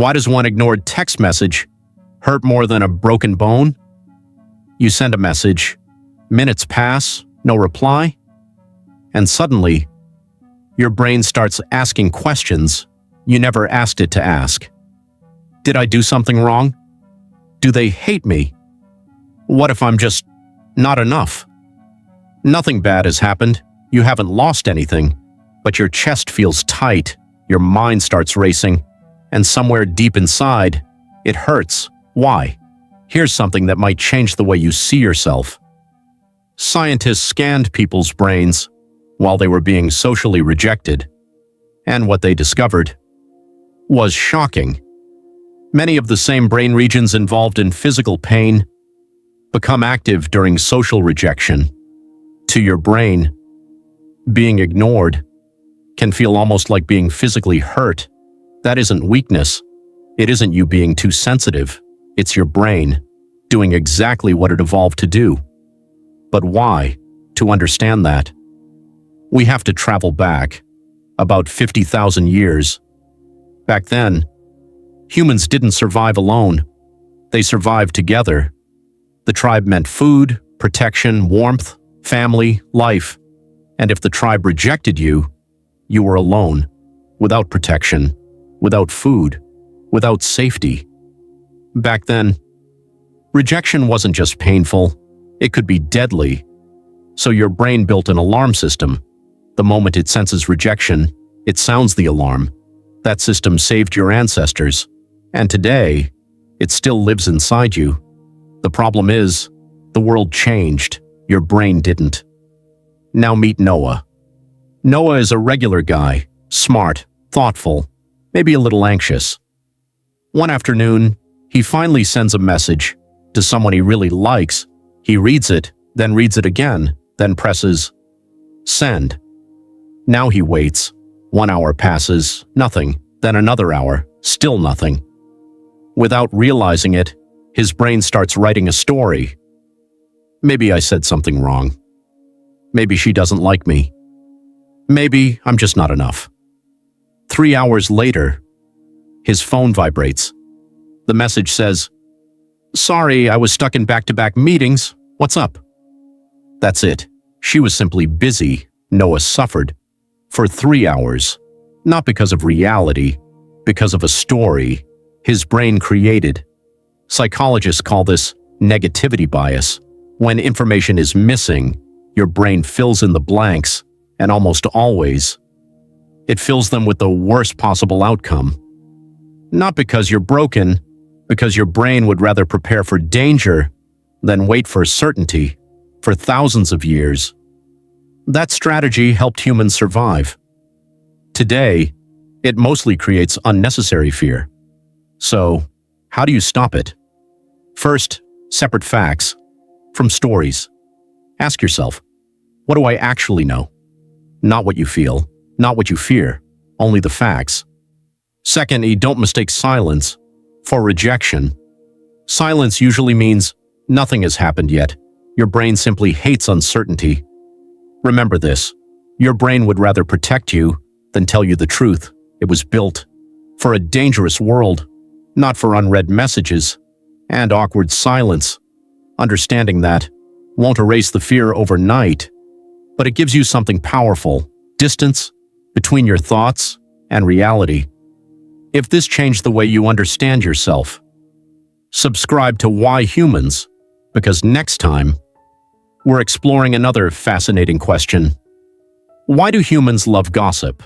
Why does one ignored text message hurt more than a broken bone? You send a message, minutes pass, no reply, and suddenly, your brain starts asking questions you never asked it to ask. Did I do something wrong? Do they hate me? What if I'm just not enough? Nothing bad has happened. You haven't lost anything, but your chest feels tight, your mind starts racing, and somewhere deep inside, it hurts. Why? Here's something that might change the way you see yourself. Scientists scanned people's brains while they were being socially rejected, and what they discovered was shocking. Many of the same brain regions involved in physical pain become active during social rejection. To your brain, being ignored can feel almost like being physically hurt. That isn't weakness. It isn't you being too sensitive. It's your brain doing exactly what it evolved to do. But why? To understand that, we have to travel back about 50,000 years. Back then, humans didn't survive alone. They survived together. The tribe meant food, protection, warmth, family, life. And if the tribe rejected you, you were alone, without protection, without food, without safety. Back then, rejection wasn't just painful, it could be deadly. So your brain built an alarm system. The moment it senses rejection, it sounds the alarm. That system saved your ancestors, and today, it still lives inside you. The problem is, the world changed, your brain didn't. Now meet Noah. Noah is a regular guy, smart, thoughtful, maybe a little anxious. One afternoon, he finally sends a message to someone he really likes. He reads it, then reads it again, then presses send. Now he waits. 1 hour passes, nothing, then another hour, still nothing. Without realizing it, his brain starts writing a story. Maybe I said something wrong. Maybe she doesn't like me. Maybe I'm just not enough. 3 hours later, his phone vibrates. The message says, "Sorry, I was stuck in back-to-back meetings. What's up?" That's it. She was simply busy. Noah suffered for 3 hours, not because of reality, because of a story his brain created. Psychologists call this negativity bias. When information is missing, your brain fills in the blanks, and almost always, it fills them with the worst possible outcome. Not because you're broken, because your brain would rather prepare for danger than wait for certainty for thousands of years. That strategy helped humans survive. Today, it mostly creates unnecessary fear. So, how do you stop it? First, separate facts from stories. Ask yourself, what do I actually know? Not what you feel, not what you fear, only the facts. Second, don't mistake silence for rejection. Silence usually means nothing has happened yet. Your brain simply hates uncertainty. Remember this, your brain would rather protect you than tell you the truth. It was built for a dangerous world, not for unread messages and awkward silence. Understanding that won't erase the fear overnight, but it gives you something powerful, distance between your thoughts and reality. If this changed the way you understand yourself, subscribe to Why Humans, because next time, we're exploring another fascinating question. Why do humans love gossip?